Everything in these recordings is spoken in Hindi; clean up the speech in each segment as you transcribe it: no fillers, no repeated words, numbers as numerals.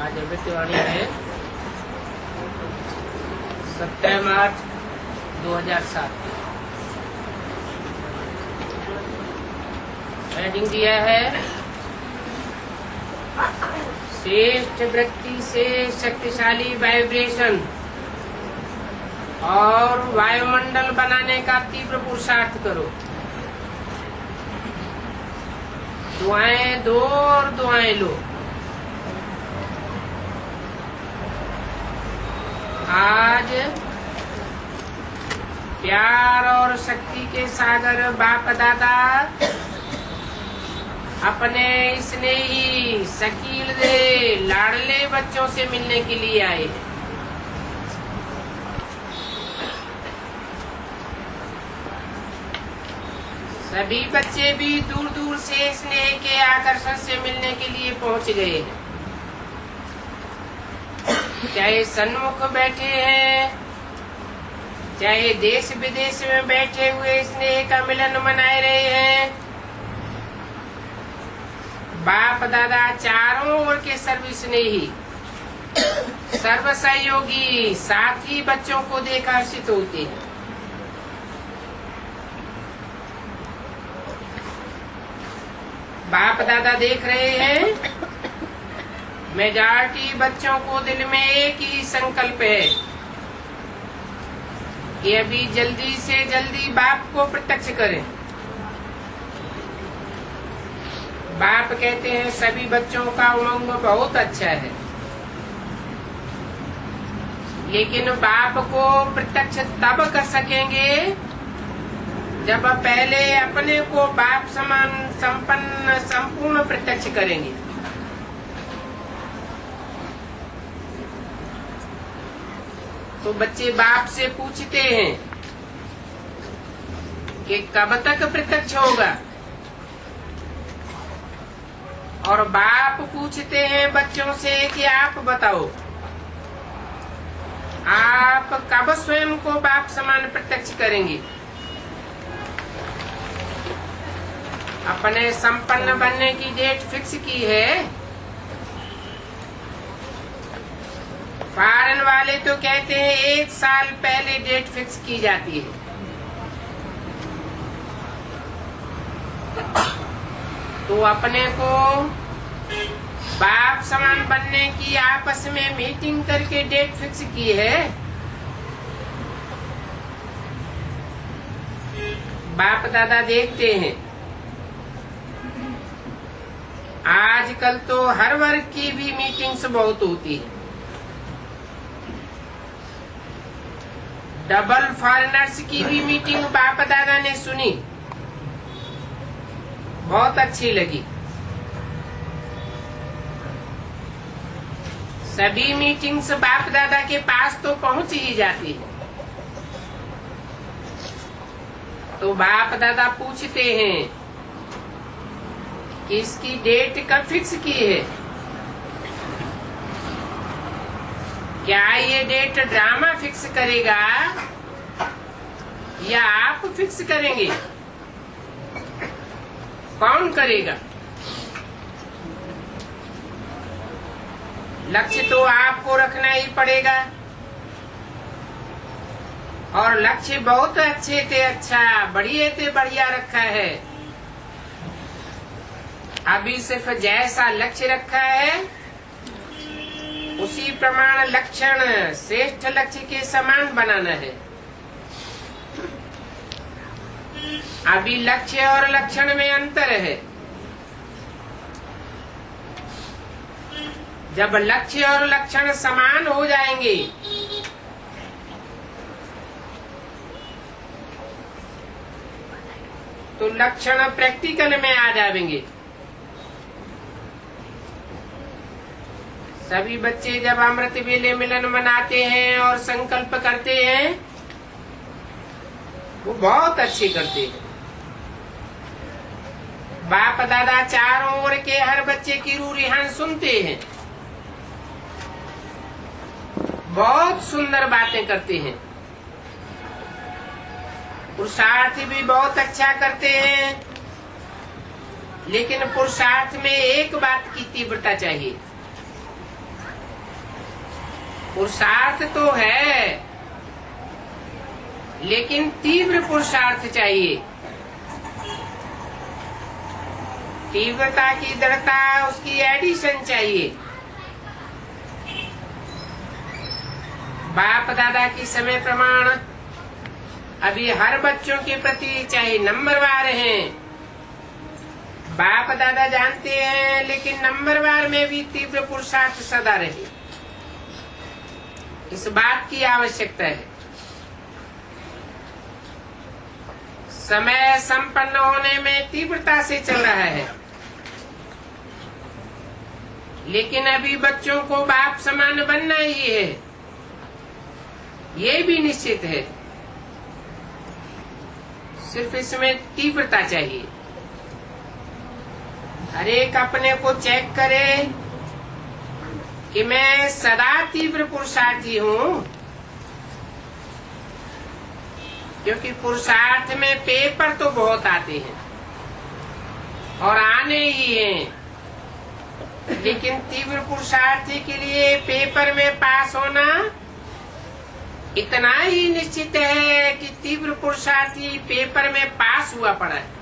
आज अमृतवाणी है 17 मार्च 2007। हेडिंग दिया है श्रेष्ठ वृत्ति से शक्तिशाली वाइब्रेशन और वायुमंडल बनाने का तीव्र पुरुषार्थ करो। दुआएं दो और दुआएं लो। आज प्यार और शक्ति के सागर बाप दादा अपने स्नेही शकील दे लाडले बच्चों से मिलने के लिए आए। सभी बच्चे भी दूर दूर से स्नेह के आकर्षण से मिलने के लिए पहुंच गए हैं। चाहे सन्मुख बैठे हैं, चाहे देश विदेश में बैठे हुए स्नेह का मिलन मनाए रहे हैं। बाप दादा चारों ओर के सर्व स्नेही सर्व सहयोगी साथी बच्चों को देख हर्षित होते हैं। बाप दादा देख रहे हैं मेजॉरिटी बच्चों को दिल में एक ही संकल्प है कि अभी जल्दी से जल्दी बाप को प्रत्यक्ष करें। बाप कहते हैं सभी बच्चों का उमंग बहुत अच्छा है, लेकिन बाप को प्रत्यक्ष तब कर सकेंगे जब पहले अपने को बाप समान संपन्न संपूर्ण प्रत्यक्ष करेंगे। तो बच्चे बाप से पूछते हैं कि कब तक प्रत्यक्ष होगा, और बाप पूछते हैं बच्चों से कि आप बताओ आप कब स्वयं को बाप समान प्रत्यक्ष करेंगे। अपने संपन्न बनने की डेट फिक्स की है। फॉरेन वाले तो कहते हैं 1 साल पहले डेट फिक्स की जाती है। तो अपने को बाप समान बनने की आपस में मीटिंग करके डेट फिक्स की है। बाप दादा देखते हैं आजकल तो हर वर्ग की भी मीटिंग्स बहुत होती है। डबल फॉरेनर्स की भी मीटिंग बाप दादा ने सुनी, बहुत अच्छी लगी। सभी मीटिंग्स बाप दादा के पास तो पहुंच ही जाती है। तो बाप दादा पूछते हैं कि इसकी डेट कब फिक्स की है। क्या ये डेट ड्रामा फिक्स करेगा या आप फिक्स करेंगे? कौन करेगा? लक्ष्य तो आपको रखना ही पड़ेगा, और लक्ष्य बहुत अच्छे थे, अच्छा बढ़िया रखा है। अभी सिर्फ जैसा लक्ष्य रखा है उसी प्रमाण लक्षण श्रेष्ठ लक्ष्य के समान बनाना है। अभी लक्ष्य और लक्षण में अंतर है। जब लक्ष्य और लक्षण समान हो जाएंगे तो लक्षण प्रैक्टिकल में आ जाएंगे। सभी बच्चे जब अमृत वेले मिलन मनाते हैं और संकल्प करते हैं वो बहुत अच्छे करते हैं। बाप दादा चारों ओर के हर बच्चे की रूरिहान सुनते हैं, बहुत सुंदर बातें करते हैं। पुरुषार्थ भी बहुत अच्छा करते हैं, लेकिन पुरुषार्थ में एक बात की तीव्रता चाहिए। पुरुषार्थ तो है, लेकिन तीव्र पुरुषार्थ चाहिए। तीव्रता की दृढ़ता, उसकी एडिशन चाहिए। बाप दादा की समय प्रमाण अभी हर बच्चों के प्रति चाहे नंबरवार हैं, बाप दादा जानते हैं, लेकिन नंबरवार में भी तीव्र पुरुषार्थ सदा रहे, इस बात की आवश्यकता है। समय संपन्न होने में तीव्रता से चल रहा है, लेकिन अभी बच्चों को बाप समान बनना ही है, ये भी निश्चित है। सिर्फ इसमें तीव्रता चाहिए। हर एक अपने को चेक करे कि मैं सदा तीव्र पुरुषार्थी हूँ, क्योंकि पुरुषार्थ में पेपर तो बहुत आते हैं और आने ही हैं, लेकिन तीव्र पुरुषार्थी के लिए पेपर में पास होना इतना ही निश्चित है कि तीव्र पुरुषार्थी पेपर में पास हुआ पड़ा है।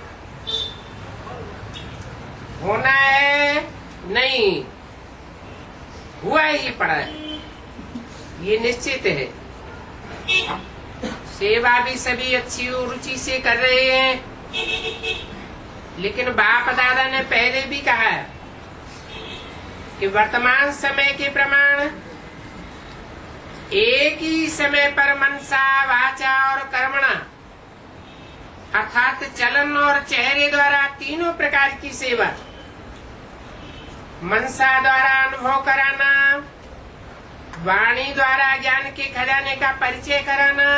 होना है नहीं, हुआ ही पड़ा है, ये निश्चित है। सेवा भी सभी अच्छी रुचि से कर रहे हैं, लेकिन बाप दादा ने पहले भी कहा है कि वर्तमान समय के प्रमाण एक ही समय पर मनसा, वाचा और कर्मणा अर्थात चलन और चेहरे द्वारा तीनों प्रकार की सेवा, मनसा द्वारा अनुभव कराना, वाणी द्वारा ज्ञान के खजाने का परिचय कराना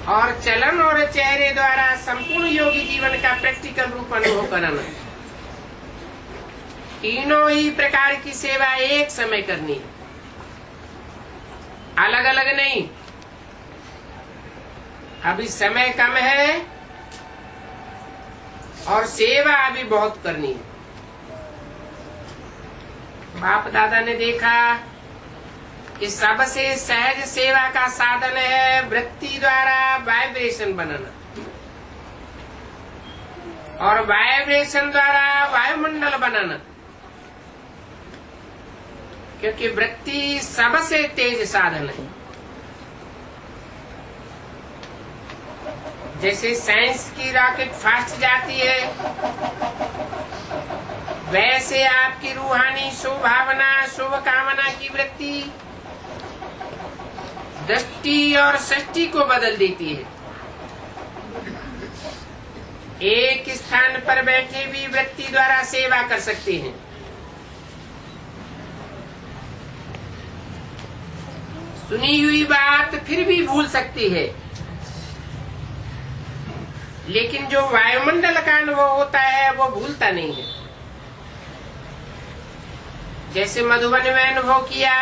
और चलन और चेहरे द्वारा संपूर्ण योगी जीवन का प्रैक्टिकल रूप अनुभव कराना, तीनों ही प्रकार की सेवा एक समय करनी है, अलग अलग नहीं। अभी समय कम है और सेवा अभी बहुत करनी है। बाप दादा ने देखा कि सबसे सहज सेवा का साधन है वृत्ति द्वारा वाइब्रेशन बनाना और वाइब्रेशन द्वारा वायुमंडल बनाना, क्योंकि वृत्ति सबसे तेज साधन है। जैसे साइंस की रॉकेट फास्ट जाती है, वैसे आपकी रूहानी शुभभावना, शुभ कामना की वृत्ति दृष्टि और सृष्टि को बदल देती है। एक स्थान पर बैठे भी वृत्ति द्वारा सेवा कर सकते हैं। सुनी हुई बात फिर भी भूल सकती है, लेकिन जो वायुमंडल का अनुभव होता है वो भूलता नहीं है। जैसे मधुबन में अनुभव किया,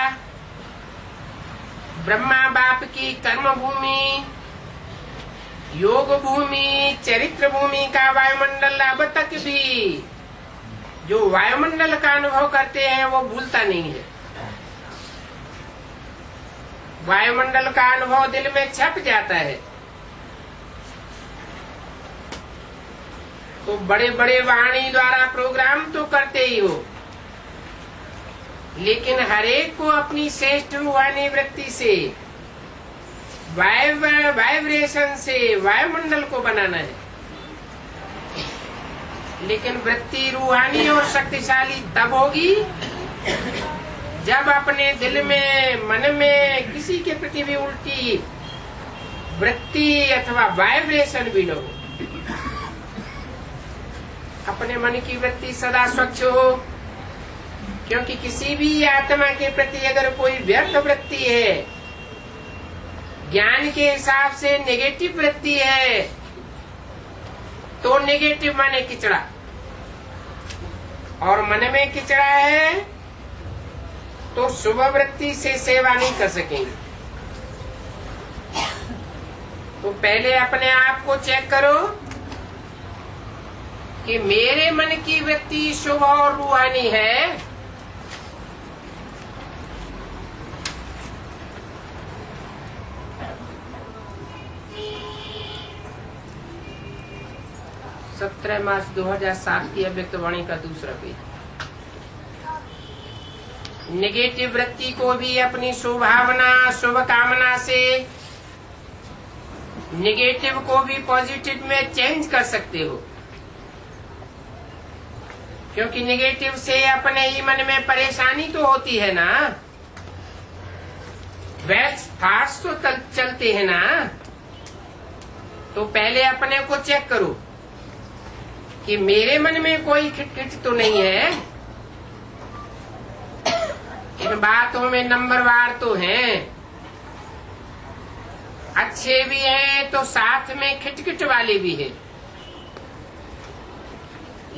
ब्रह्मा बाप की कर्म भूमि, योग भूमि, चरित्र भूमि का वायुमंडल अब तक भी जो वायुमंडल का अनुभव करते हैं वो भूलता नहीं है। वायुमंडल का अनुभव दिल में छप जाता है। तो बड़े बड़े वाणी द्वारा प्रोग्राम तो करते ही हो, लेकिन हरेक को अपनी श्रेष्ठ रूहानी वृत्ति से, वाइब्रेशन से वायुमंडल को बनाना है। लेकिन वृत्ति रूहानी और शक्तिशाली तब होगी जब अपने दिल में, मन में किसी के प्रति भी उल्टी वृत्ति अथवा वाइब्रेशन भी न हो। अपने मन की वृत्ति सदा स्वच्छ हो, क्योंकि किसी भी आत्मा के प्रति अगर कोई व्यर्थ वृत्ति है, ज्ञान के हिसाब से नेगेटिव वृत्ति है, तो नेगेटिव माने किचड़ा, और मन में किचड़ा है तो शुभ वृत्ति से सेवा नहीं कर सकेंगे। तो पहले अपने आप को चेक करो कि मेरे मन की वृत्ति शुभ और रूहानी है, 17 मार्च 2007 की अव्यक्त वाणी का दूसरा पेज। नेगेटिव वृत्ति को भी अपनी शुभभावना शुभ कामना से नेगेटिव को भी पॉजिटिव में चेंज कर सकते हो, क्योंकि नेगेटिव से अपने ही मन में परेशानी तो होती है ना, बैड थॉट्स तो चलते हैं ना। तो पहले अपने को चेक करो कि मेरे मन में कोई खिटखिट तो नहीं है। इन बातों में नंबरवार तो हैं, अच्छे भी हैं तो साथ में खिटखिट वाले भी हैं।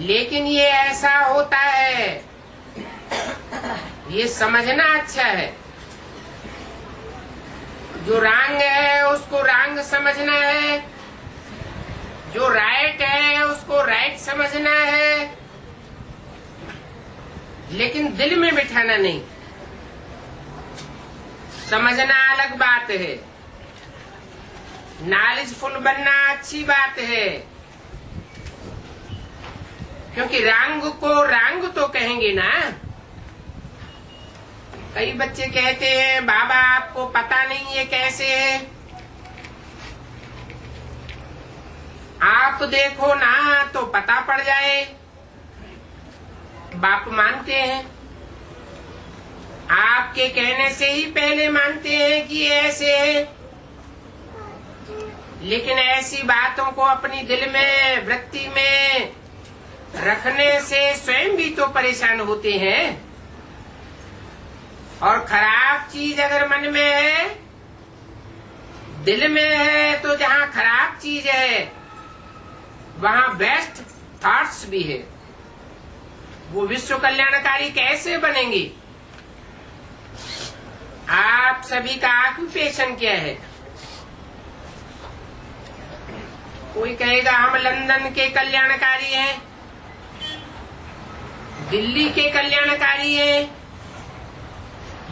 लेकिन ये ऐसा होता है, ये समझना अच्छा है। जो रांग है उसको रांग समझना है, जो राइट है उसको राइट समझना है, लेकिन दिल में बिठाना नहीं। समझना अलग बात है, नॉलेजफुल बनना अच्छी बात है, क्योंकि रांग को रांग तो कहेंगे ना। कई बच्चे कहते हैं बाबा आपको पता नहीं ये कैसे है, आप देखो ना तो पता पड़ जाए। बाप मानते हैं, आपके कहने से ही पहले मानते हैं कि ये ऐसे है, लेकिन ऐसी बातों को अपनी दिल में वृत्ति में रखने से स्वयं भी तो परेशान होते हैं। और खराब चीज अगर मन में है, दिल में है, तो जहाँ खराब चीज है वहाँ बेस्ट थॉट्स भी है। वो विश्व कल्याणकारी कैसे बनेंगे? आप सभी का ऑक्यूपेशन क्या है? कोई कहेगा हम लंदन के कल्याणकारी हैं, दिल्ली के कल्याणकारी हैं,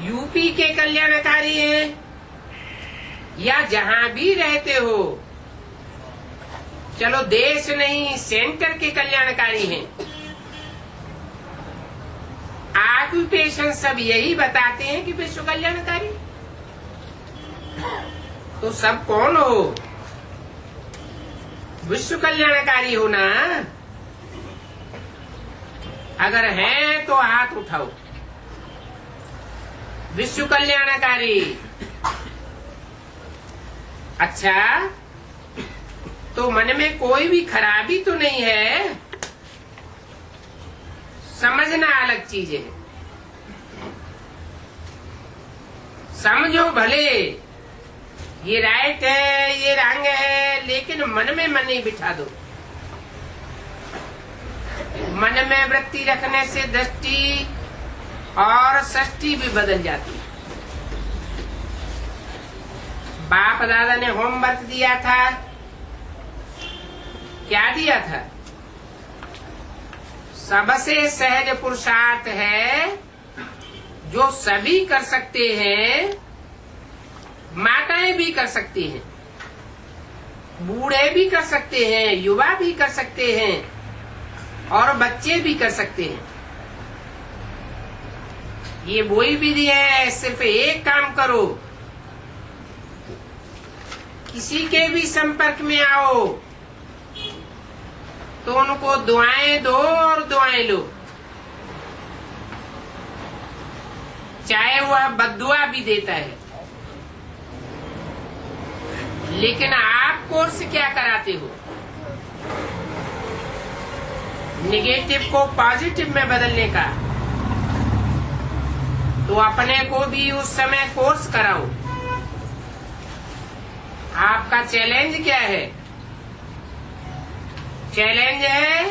यूपी के कल्याणकारी हैं, या जहां भी रहते हो, चलो देश नहीं सेंटर के कल्याणकारी हैं। ऑक्यूपेशन सब यही बताते हैं कि विश्व कल्याणकारी। तो सब कौन हो? विश्व कल्याणकारी हो ना? अगर हैं तो हाथ उठाओ। विश्व कल्याणकारी। अच्छा, तो मन में कोई भी खराबी तो नहीं है, समझना अलग चीज है। समझो भले ये राइट है ये रंग है, लेकिन मन में मन ही बिठा दो। मन में वृत्ति रखने से दृष्टि और सृष्टि भी बदल जाती है। बाप दादा ने होमवर्क दिया था, क्या दिया था? सबसे सहज पुरुषार्थ है जो सभी कर सकते हैं, माताएं भी कर सकती हैं, बूढ़े भी कर सकते हैं, युवा भी कर सकते हैं, और बच्चे भी कर सकते हैं। ये वही विधि है, सिर्फ एक काम करो, किसी के भी संपर्क में आओ तो उनको दुआएं दो और दुआएं लो, चाहे वह बद्दुआ भी देता है। लेकिन आप कोर्स क्या कराते हो? नेगेटिव को पॉजिटिव में बदलने का। तो अपने को भी उस समय कोर्स कराओ। आपका चैलेंज क्या है? चैलेंज है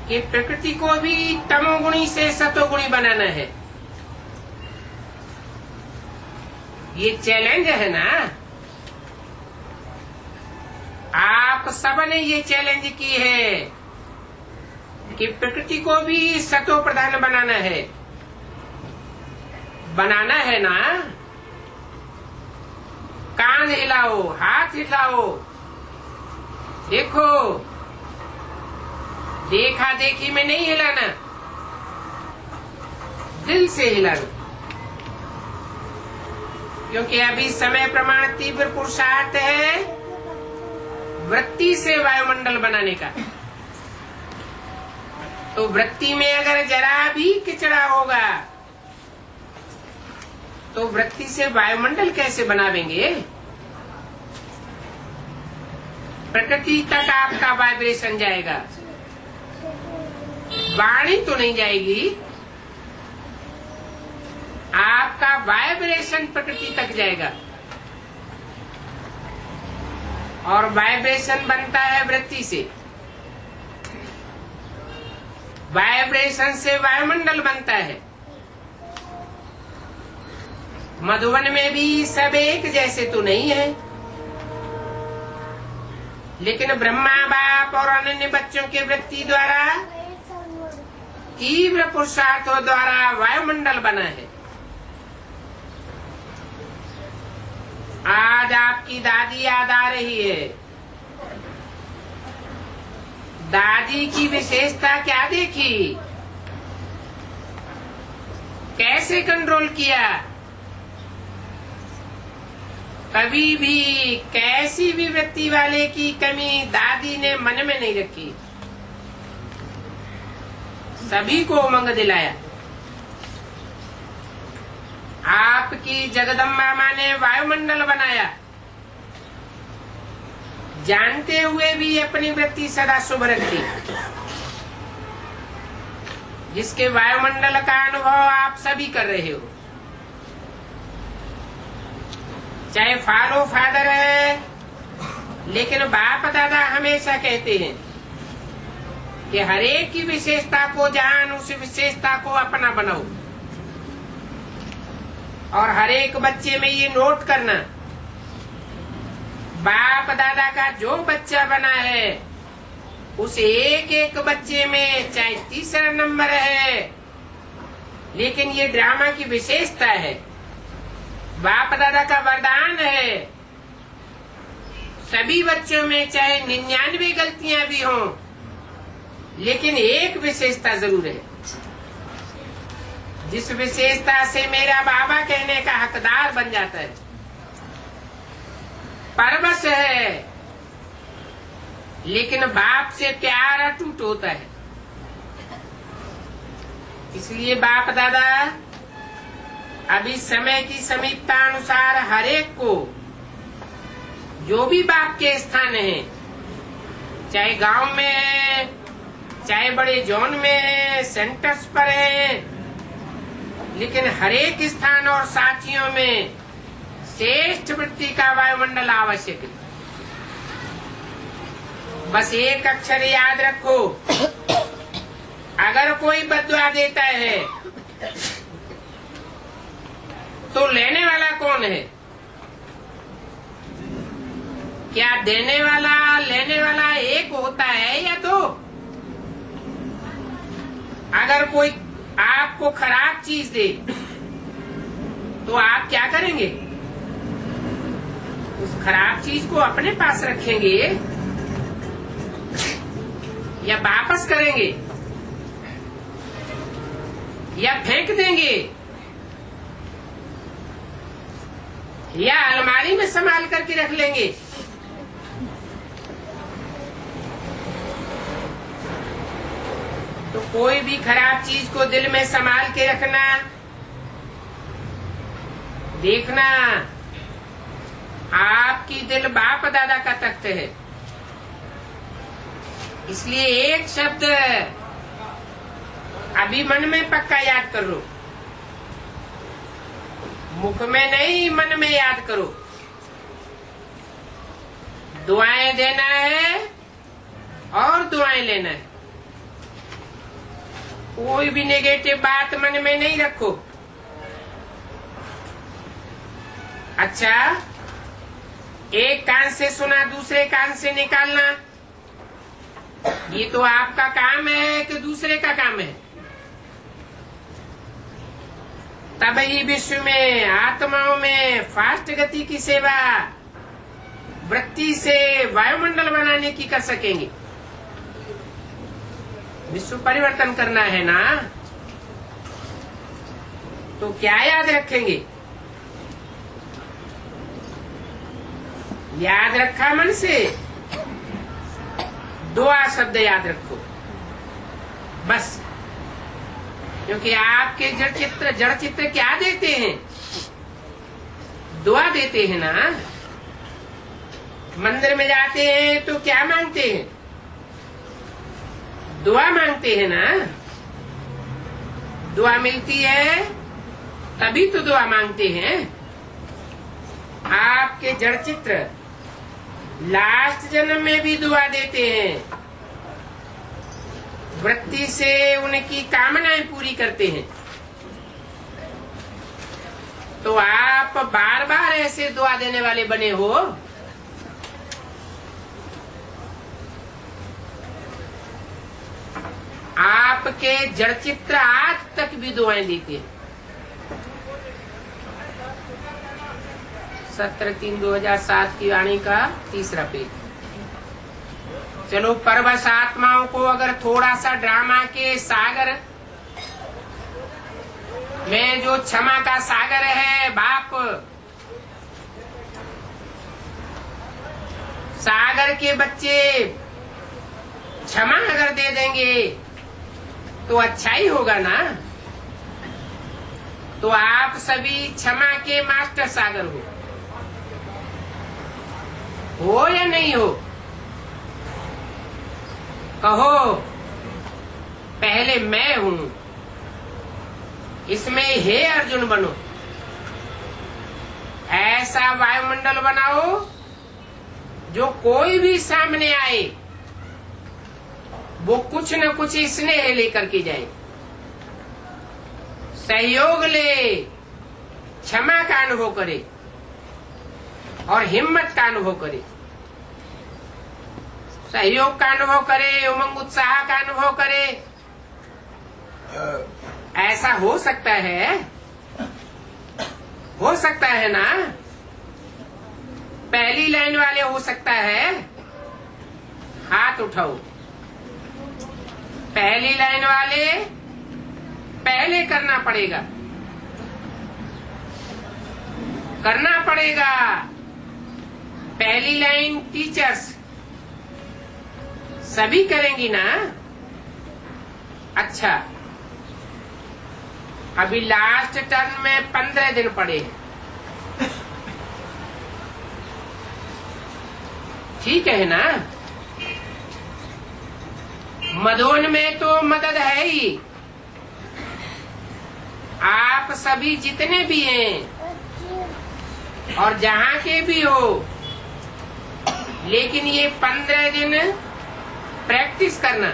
कि प्रकृति को भी तमोगुणी से सतोगुणी बनाना है। ये चैलेंज है ना? आप सबने ये चैलेंज की है कि प्रकृति को भी सतो प्रधान बनाना है। बनाना है ना? कान हिलाओ, हाथ हिलाओ, देखो देखा देखी में नहीं हिलाना, दिल से हिलाना। क्योंकि अभी समय प्रमाण तीव्र पुरुषार्थ है वृत्ति से वायुमंडल बनाने का। तो वृत्ति में अगर जरा भी किचड़ा होगा तो वृत्ति से वायुमंडल कैसे बनावेंगे? प्रकृति तक आपका वाइब्रेशन जाएगा, वाणी तो नहीं जाएगी, आपका वाइब्रेशन प्रकृति तक जाएगा। और वाइब्रेशन बनता है वृत्ति से, वाइब्रेशन से वायुमंडल बनता है। मधुवन में भी सब एक जैसे तो नहीं है, लेकिन ब्रह्मा बाप और अन्य बच्चों के वृत्ति द्वारा तीव्र पुरुषार्थों द्वारा वायुमंडल बना है। आज आपकी दादी याद आ रही है। दादी की विशेषता क्या देखी, कैसे कंट्रोल किया? कभी भी कैसी भी वृत्ति वाले की कमी दादी ने मन में नहीं रखी, सभी को उमंग दिलाया। आपकी जगदम्बा माँ ने वायुमंडल बनाया, जानते हुए भी अपनी वृत्ति सदा शुभ रखी, जिसके वायुमंडल का अनुभव आप सभी कर रहे हो। चाहे फालो फादर है, लेकिन बाप दादा हमेशा कहते हैं कि हरेक की विशेषता को जान, उस विशेषता को अपना बनाओ। और हरेक बच्चे में ये नोट करना, बाप दादा का जो बच्चा बना है उस एक एक बच्चे में चाहे तीसरा नंबर है, लेकिन ये ड्रामा की विशेषता है, बाप दादा का वरदान है। सभी बच्चों में चाहे 99 गलतियां भी हों, लेकिन एक विशेषता जरूर है, जिस विशेषता से मेरा बाबा कहने का हकदार बन जाता है, परवश है, लेकिन बाप से प्यार अटूट होता है। इसलिए बाप दादा अभी समय की समीपता अनुसार हरेक को जो भी बाप के स्थान है, चाहे गांव में है, चाहे बड़े जोन में है, सेंटर्स पर है, लेकिन हरेक स्थान और साथियों में श्रेष्ठ वृत्ति का वायुमंडल आवश्यक है। बस एक अक्षर याद रखो, अगर कोई बद्दुआ देता है तो लेने वाला कौन है? क्या देने वाला लेने वाला एक होता है या दो? अगर कोई आपको खराब चीज दे तो आप क्या करेंगे? उस खराब चीज को अपने पास रखेंगे या वापस करेंगे या फेंक देंगे या अलमारी में संभाल करके रख लेंगे? तो कोई भी खराब चीज को दिल में संभाल के रखना, देखना आपकी दिल बाप दादा का तख्त है। इसलिए एक शब्द अभी मन में पक्का याद कर लो, मुख में नहीं मन में याद करो। दुआएं देना है और दुआएं लेना है। कोई भी नेगेटिव बात मन में नहीं रखो। अच्छा, एक कान से सुना दूसरे कान से निकालना, ये तो आपका काम है कि दूसरे का काम है? तब ही विश्व में आत्माओं में फास्ट गति की सेवा वृत्ति से वायुमंडल बनाने की कर सकेंगे। विश्व परिवर्तन करना है ना, तो क्या याद रखेंगे? याद रखा मन से, दुआ शब्द याद रखो बस। क्योंकि आपके जड़ चित्र क्या देते हैं? दुआ देते हैं ना। मंदिर में जाते हैं तो क्या मांगते हैं? दुआ मांगते हैं ना। दुआ मिलती है तभी तो दुआ मांगते हैं। आपके जड़ चित्र लास्ट जन्म में भी दुआ देते हैं, वृत्ति से उनकी कामनाएं पूरी करते हैं। तो आप बार बार ऐसे दुआ देने वाले बने हो। आपके जड़ चित्र आज तक भी दुआएं देते हैं। 17/3/2007 की वाणी का 3रा पेज। चलो, परवश आत्माओं को अगर थोड़ा सा ड्रामा के सागर में, जो क्षमा का सागर है बाप, सागर के बच्चे क्षमा अगर दे देंगे तो अच्छा ही होगा ना। तो आप सभी क्षमा के मास्टर सागर हो या नहीं हो? कहो, पहले मैं हूं, इसमें हे अर्जुन बनो। ऐसा वायुमंडल बनाओ जो कोई भी सामने आए वो कुछ न कुछ स्नेह लेकर के जाए, सहयोग ले, क्षमा का अनुभव करे और हिम्मत का अनुभव करे, सहयोग का अनुभव करे, उमंग उत्साह का अनुभव करे। ऐसा हो सकता है? हो सकता है ना? पहली लाइन वाले हो सकता है? हाथ उठाओ। पहली लाइन वाले पहले करना पड़ेगा, करना पड़ेगा। पहली लाइन टीचर्स सभी करेंगी ना? अच्छा, अभी लास्ट टर्म में 15 दिन पड़े, ठीक है ना? मधुवन में तो मदद है ही। आप सभी जितने भी हैं और जहां के भी हो, लेकिन ये 15 दिन प्रैक्टिस करना।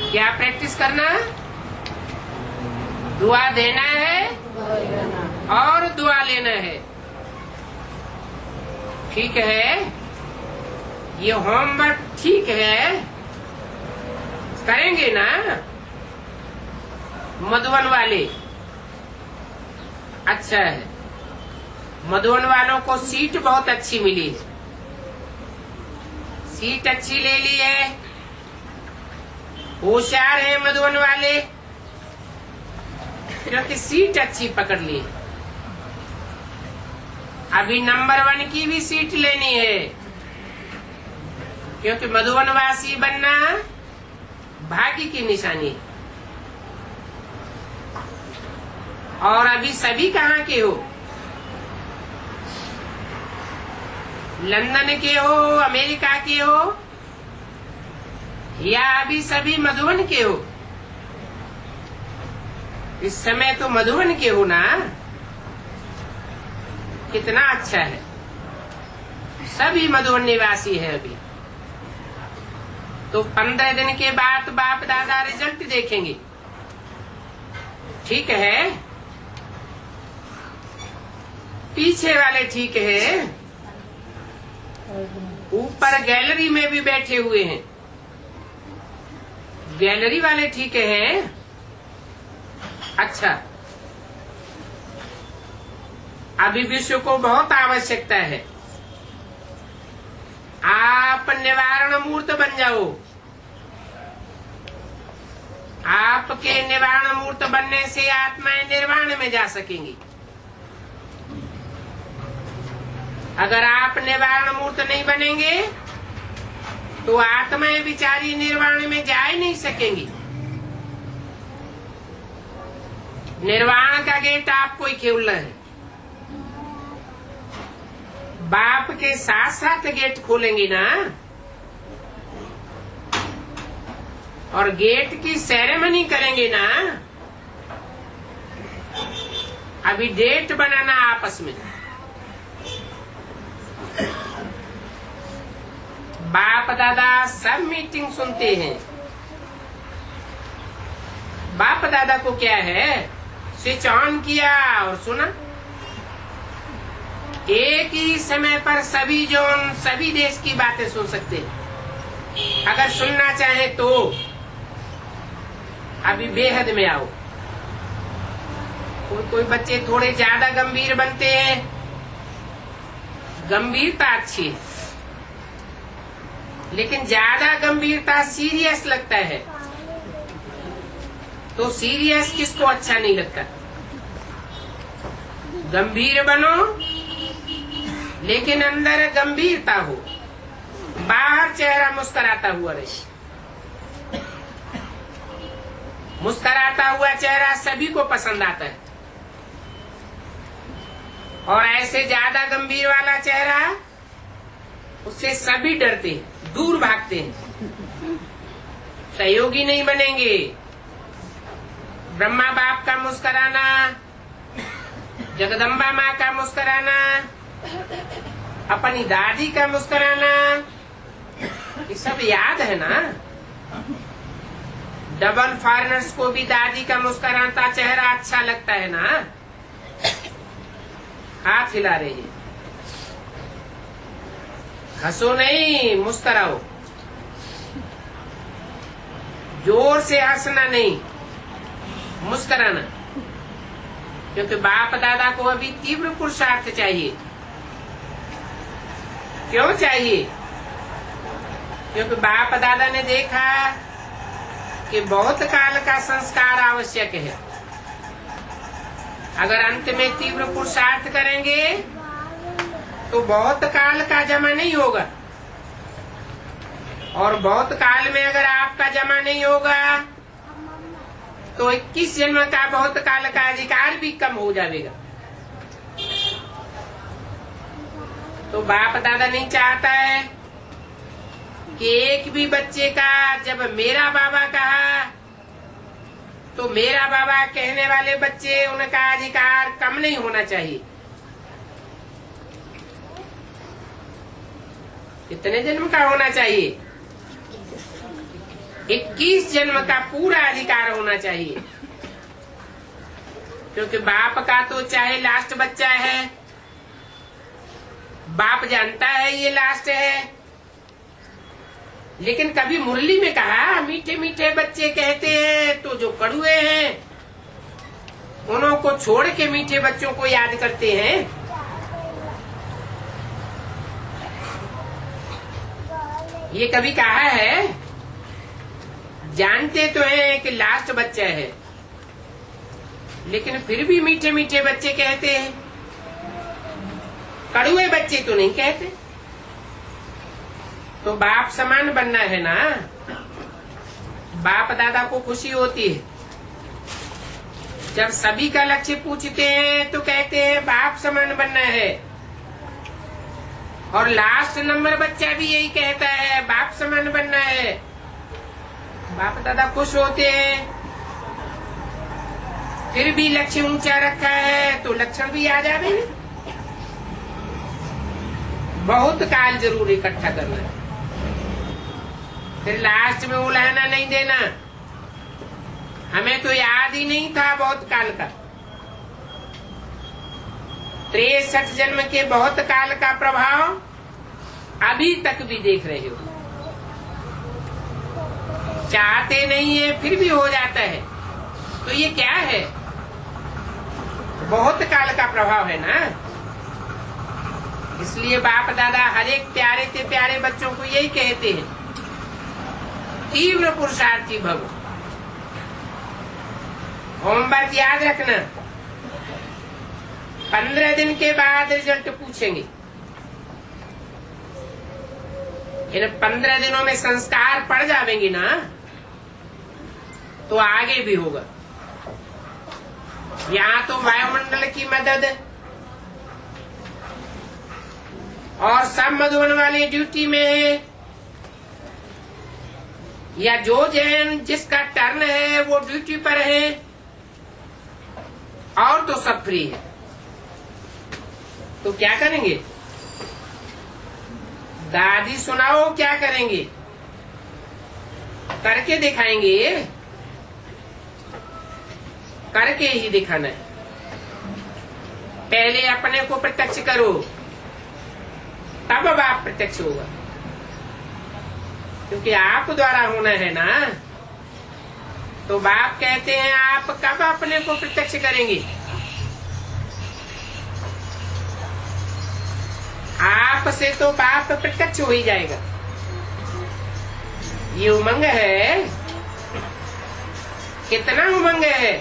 क्या प्रैक्टिस करना? दुआ देना है और दुआ लेना है, ठीक है? ये होमवर्क ठीक है, करेंगे ना मधुवन वाले? अच्छा है, मधुवन वालों को सीट बहुत अच्छी मिली है, सीट अच्छी ले ली है, होशियार है मधुवन वाले, क्योंकि सीट अच्छी पकड़ ली है। अभी नंबर 1 की भी सीट लेनी है, क्योंकि मधुवनवासी बनना भाग्य की निशानी है। और अभी सभी कहाँ के हो? लंदन के हो, अमेरिका के हो, या अभी सभी मधुवन के हो? इस समय तो मधुवन के हो ना? कितना अच्छा है, सभी मधुवन निवासी है अभी। तो 15 दिन के बाद बाप दादा रिजल्ट देखेंगे, ठीक है? पीछे वाले ठीक है, ऊपर गैलरी में भी बैठे हुए हैं, गैलरी वाले ठीक हैं? अच्छा, अभी विश्व को बहुत आवश्यकता है, आप निवारण मूर्त बन जाओ। आपके निर्वाण मूर्त बनने से आत्माएं निर्वाण में जा सकेंगी। अगर आप निर्वाण मूर्त नहीं बनेंगे तो आत्माएं बिचारी निर्वाण में जा ही नहीं सकेंगी। निर्वाण का गेट आपको ही खोलना है। बाप के साथ साथ गेट खोलेंगे ना, और गेट की सेरेमनी करेंगे ना। अभी डेट बनाना आपस में। बाप दादा सब मीटिंग सुनते हैं। बाप दादा को क्या है, स्विच ऑन किया और सुना। एक ही समय पर सभी जोन सभी देश की बातें सुन सकते हैं। अगर सुनना चाहे तो अभी बेहद में आओ। कोई बच्चे थोड़े ज्यादा गंभीर बनते हैं। गंभीरता अच्छी है, लेकिन ज्यादा गंभीरता सीरियस लगता है। तो सीरियस किसको अच्छा नहीं लगता। गंभीर बनो, लेकिन अंदर गंभीरता हो। बाहर चेहरा मुस्कुराता हुआ रहे। मुस्कुराता हुआ चेहरा सभी को पसंद आता है, और ऐसे ज्यादा गंभीर वाला चेहरा, उससे सभी डरते हैं, दूर भागते हैं, सहयोगी नहीं बनेंगे। ब्रह्मा बाप का मुस्कुराना, जगदम्बा माँ का मुस्कुराना, अपनी दादी का मुस्कुराना, ये सब याद है ना। डबल फॉरेनर्स को भी दादी का मुस्कुराता चेहरा अच्छा लगता है ना। हाथ हिला रही है। हंसो नहीं, मुस्कुराओ। जोर से हंसना नहीं, मुस्कुराना। क्योंकि बाप दादा को अभी तीव्र पुरुषार्थ चाहिए। क्यों चाहिए? क्योंकि बाप दादा ने देखा कि बहुत काल का संस्कार आवश्यक है। अगर अंत में तीव्र पुरुषार्थ करेंगे तो बहुत काल का जमा नहीं होगा, और बहुत काल में अगर आपका जमा नहीं होगा तो 21 जन्म का बहुत काल का अधिकार भी कम हो जाएगा। तो बाप दादा नहीं चाहता है कि एक भी बच्चे का जब मेरा बाबा कहा तो मेरा बाबा कहने वाले बच्चे, उनका अधिकार कम नहीं होना चाहिए। कितने जन्म का होना चाहिए? 21 जन्म का पूरा अधिकार होना चाहिए। क्योंकि बाप का तो चाहे लास्ट बच्चा है, बाप जानता है ये लास्ट है, लेकिन कभी मुरली में कहा मीठे मीठे बच्चे कहते हैं तो जो कड़ुए हैं उन्हों को छोड़ के मीठे बच्चों को याद करते हैं। ये कभी कहा है? जानते तो हैं कि लास्ट बच्चा है, लेकिन फिर भी मीठे मीठे बच्चे कहते हैं, कड़ुए बच्चे तो नहीं कहते। तो बाप समान बनना है ना। बाप दादा को खुशी होती है जब सभी का लक्ष्य पूछते हैं तो कहते हैं बाप समान बनना है, और लास्ट नंबर बच्चा भी यही कहता है बाप समान बनना है। बाप दादा खुश होते हैं। फिर भी लक्ष्य ऊंचा रखा है तो लक्षण भी आ जाएंगे। बहुत काल जरूर इकट्ठा करना है, फिर लास्ट में उलाहना नहीं देना। हमें तो याद ही नहीं था बहुत काल का। 63 जन्म के बहुत काल का प्रभाव अभी तक भी देख रहे हो। चाहते नहीं है फिर भी हो जाता है। तो ये क्या है? बहुत काल का प्रभाव है ना। इसलिए बाप दादा हर एक प्यारे से प्यारे बच्चों को यही कहते हैं, तीव्र पुरुषार्थी भव। होमवर्क याद रखना, 15 दिन के बाद रिजल्ट पूछेंगे। इन 15 दिनों में संस्कार पड़ जाएंगे ना, तो आगे भी होगा। यहाँ तो वायुमंडल की मदद और सब मधुबन वाले ड्यूटी में है, या जो जैन जिसका टर्न है वो ड्यूटी पर है, और तो सब फ्री है। तो क्या करेंगे? दादी सुनाओ क्या करेंगे? करके दिखाएंगे, करके ही दिखाना है। पहले अपने को प्रत्यक्ष करो, तब बाप प्रत्यक्ष होगा, क्योंकि आप द्वारा होना है ना। तो बाप कहते हैं आप कब अपने को प्रत्यक्ष करेंगे? आप से तो बाप प्रत्यक्ष हो ही जाएगा। ये उमंग है, कितना उमंग है,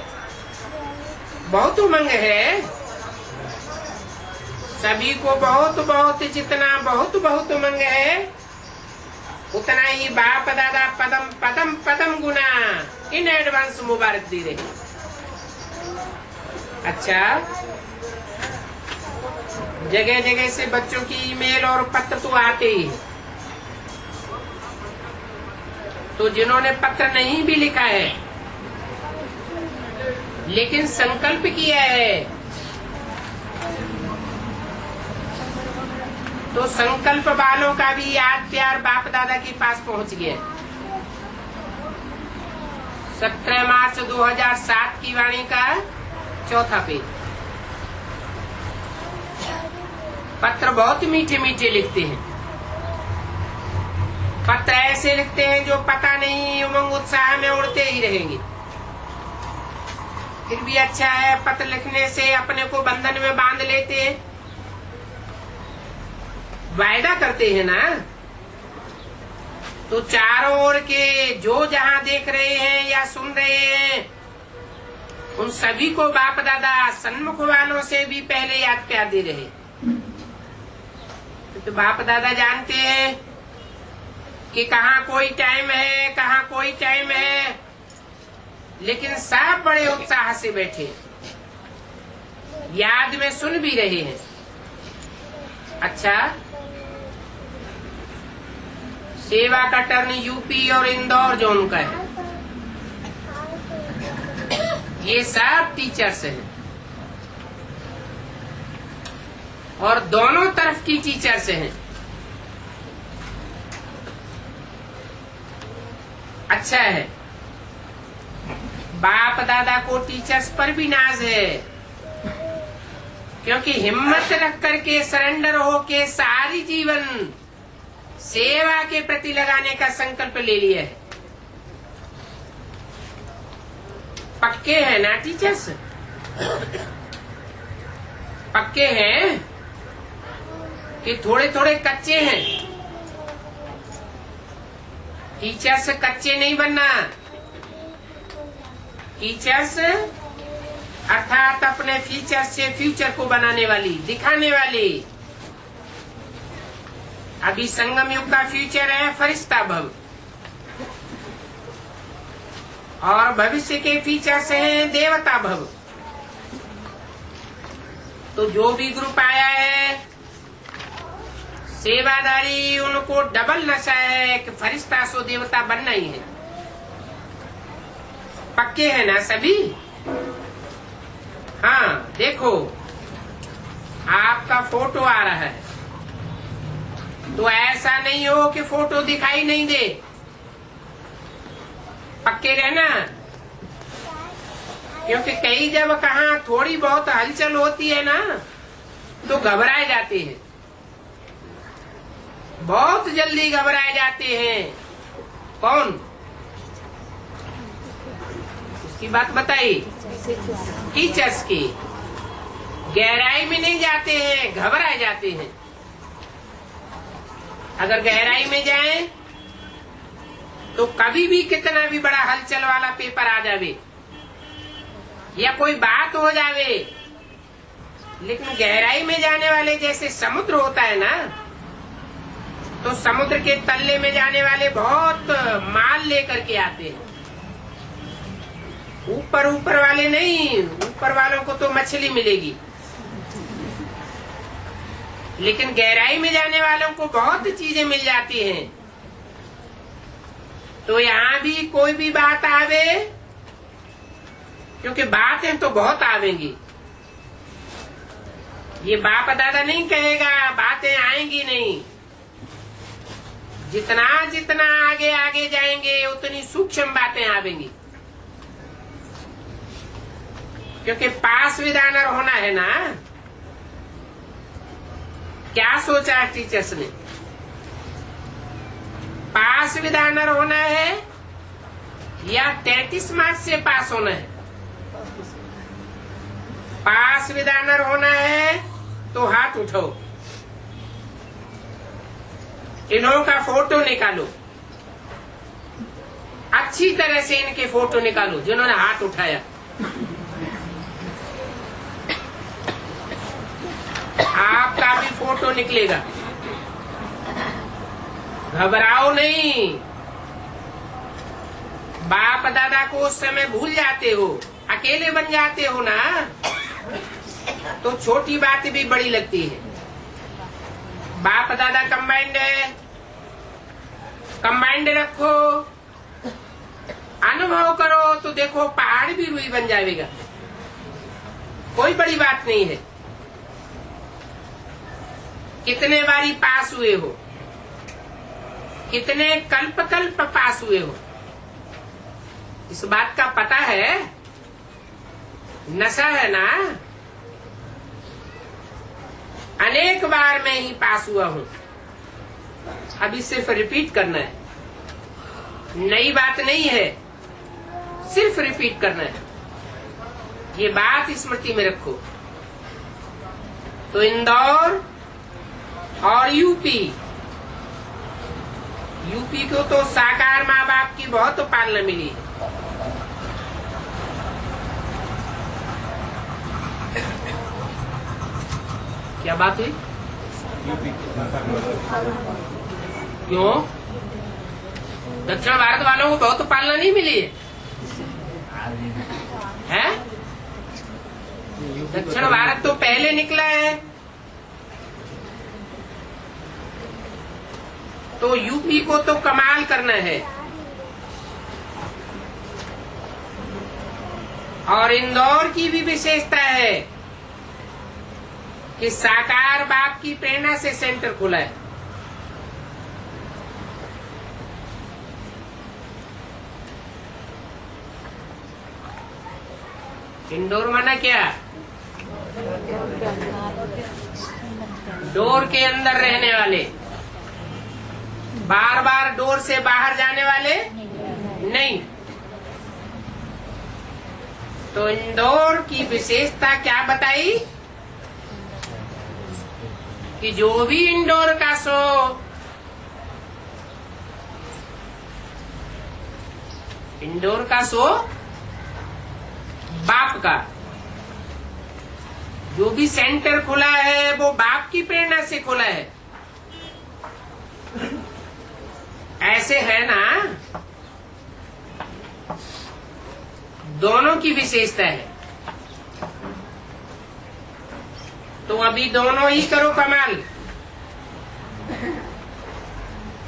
बहुत उमंग है। सभी को बहुत बहुत, जितना बहुत बहुत उमंग है, उतना ही बाप दादा पदम पदम पदम गुना इन एडवांस मुबारक दे रहे। अच्छा, जगह जगह से बच्चों की ईमेल और पत्र तो आते ही है। तो जिन्होंने पत्र नहीं भी लिखा है लेकिन संकल्प किया है, तो संकल्प वालों का भी याद प्यार बाप दादा के पास पहुंच गया। 17 मार्च 2007 की वाणी का 4था पेज। पत्र बहुत मीठे मीठे लिखते हैं। पत्र ऐसे लिखते हैं जो पता नहीं उमंग उत्साह में उड़ते ही रहेंगे। फिर भी अच्छा है, पत्र लिखने से अपने को बंधन में बांध लेते हैं, वायदा करते हैं ना। तो चारों ओर के जो जहां देख रहे हैं या सुन रहे हैं, उन सभी को बाप दादा सन्मुख वालों से भी पहले याद प्यार दे रहे। तो बाप दादा जानते हैं कि कहाँ कोई टाइम है, कहाँ कोई टाइम है, लेकिन सब बड़े उत्साह से बैठे, याद में सुन भी रहे हैं। अच्छा, सेवा का टर्न यूपी और इंदौर जोन का है। ये सब टीचर्स हैं और दोनों तरफ की टीचर्स हैं। अच्छा है, बाप दादा को टीचर्स पर भी नाज है, क्योंकि हिम्मत रख करके सरेंडर होके सारी जीवन सेवा के प्रति लगाने का संकल्प ले लिया है। पक्के हैं ना टीचर्स? पक्के हैं कि थोड़े थोड़े कच्चे हैं? टीचर्स कच्चे नहीं बनना। टीचर्स अर्थात अपने फीचर से फ्यूचर को बनाने वाली, दिखाने वाली। अभी संगम युग का फ्यूचर है फरिश्ता भव, और भविष्य के फीचर्स हैं देवता भव। तो जो भी ग्रुप आया है सेवादारी, उनको डबल नशा है कि फरिश्ता सो देवता बनना ही है। पक्के हैं ना सभी? हाँ, देखो आपका फोटो आ रहा है, तो ऐसा नहीं हो कि फोटो दिखाई नहीं दे। पक्के रहना, क्योंकि कई जब कहाँ थोड़ी बहुत हलचल होती है ना, तो घबराए जाते हैं, बहुत जल्दी घबराए जाते हैं। कौन? उसकी बात बताई, टीचर्स की। गहराई में नहीं जाते हैं, घबराए जाते हैं। अगर गहराई में जाएं तो कभी भी कितना भी बड़ा हलचल वाला पेपर आ जावे, या कोई बात हो जावे, लेकिन गहराई में जाने वाले जैसे समुद्र होता है ना, तो समुद्र के तल्ले में जाने वाले बहुत माल लेकर के आते हैं। ऊपर ऊपर वाले नहीं, ऊपर वालों को तो मछली मिलेगी, लेकिन गहराई में जाने वालों को बहुत चीजें मिल जाती हैं। तो यहाँ भी कोई भी बात आवे, क्योंकि बातें तो बहुत आवेंगी, ये बाप दादा नहीं कहेगा बातें आएंगी नहीं। जितना जितना आगे आगे जाएंगे उतनी सूक्ष्म बातें आवेंगी, क्योंकि पास विदानर होना है ना। क्या सोचा टीचर्स ने? पास विदानर होना है या 33 मार्क्स से पास होना है? पास विदानर होना है तो हाथ उठाओ, इन्हों का फोटो निकालो, अच्छी तरह से इनके फोटो निकालो जिन्होंने हाथ उठाया। आपका भी फोटो निकलेगा, घबराओ नहीं। बाप दादा को उस समय भूल जाते हो, अकेले बन जाते हो ना, तो छोटी बात भी बड़ी लगती है। बाप दादा कंबाइंड है, कंबाइंड रखो, अनुभव करो तो देखो पहाड़ भी रुई बन जाएगा, कोई बड़ी बात नहीं है। कितने बारी पास हुए हो, कितने कल्प कल्प पास हुए हो, इस बात का पता है? नशा है ना। अनेक बार मैं ही पास हुआ हूं, अभी सिर्फ रिपीट करना है, नई बात नहीं है, सिर्फ रिपीट करना है। ये बात स्मृति में रखो। तो इंदौर और यूपी को तो साकार माँ बाप की बहुत पालना मिली। क्या बात हुई? क्यों? दक्षिण भारत वालों को बहुत पालना नहीं मिली है? दक्षिण भारत तो पहले निकला है, तो यूपी को तो कमाल करना है। और इंदौर की भी विशेषता है कि साकार बाप की प्रेरणा से सेंटर खुला है। इंडोर माना क्या? डोर के अंदर रहने वाले, बार बार डोर से बाहर जाने वाले नहीं। तो इंदौर की विशेषता क्या बताई कि जो भी इंदौर का सो इंदौर का सो बाप का, जो भी सेंटर खुला है वो बाप की प्रेरणा से खुला है। ऐसे है ना, दोनों की विशेषता है। तो अभी दोनों ही करो कमाल।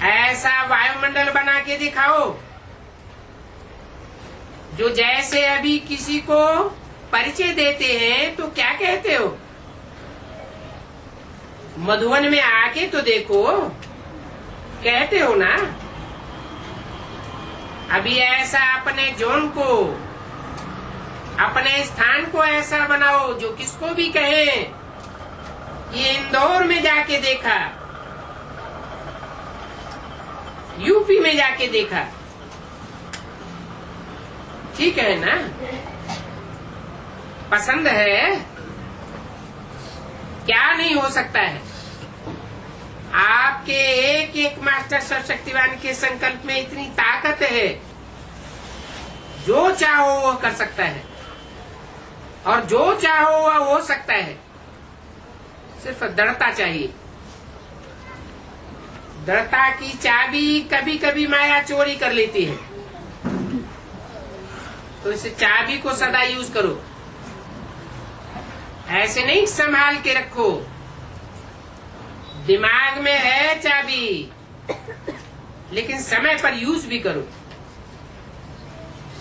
ऐसा वायुमंडल बना के दिखाओ जो जैसे अभी किसी को परिचय देते हैं तो क्या कहते हो? मधुवन में आके तो देखो, कहते हो ना। अभी ऐसा अपने जोन को, अपने स्थान को ऐसा बनाओ जो किसको भी कहे ये इंदौर में जाके देखा, यूपी में जाके देखा। ठीक है ना? पसंद है? क्या नहीं हो सकता है? आपके एक एक मास्टर सर्वशक्तिवान के संकल्प में इतनी ताकत है, जो चाहो वो कर सकता है। और जो चाहो वह हो सकता है, सिर्फ दृढ़ता चाहिए। दृढ़ता की चाबी कभी कभी माया चोरी कर लेती है, तो इस चाबी को सदा यूज करो। ऐसे नहीं संभाल के रखो, दिमाग में है चाबी, लेकिन समय पर यूज भी करो।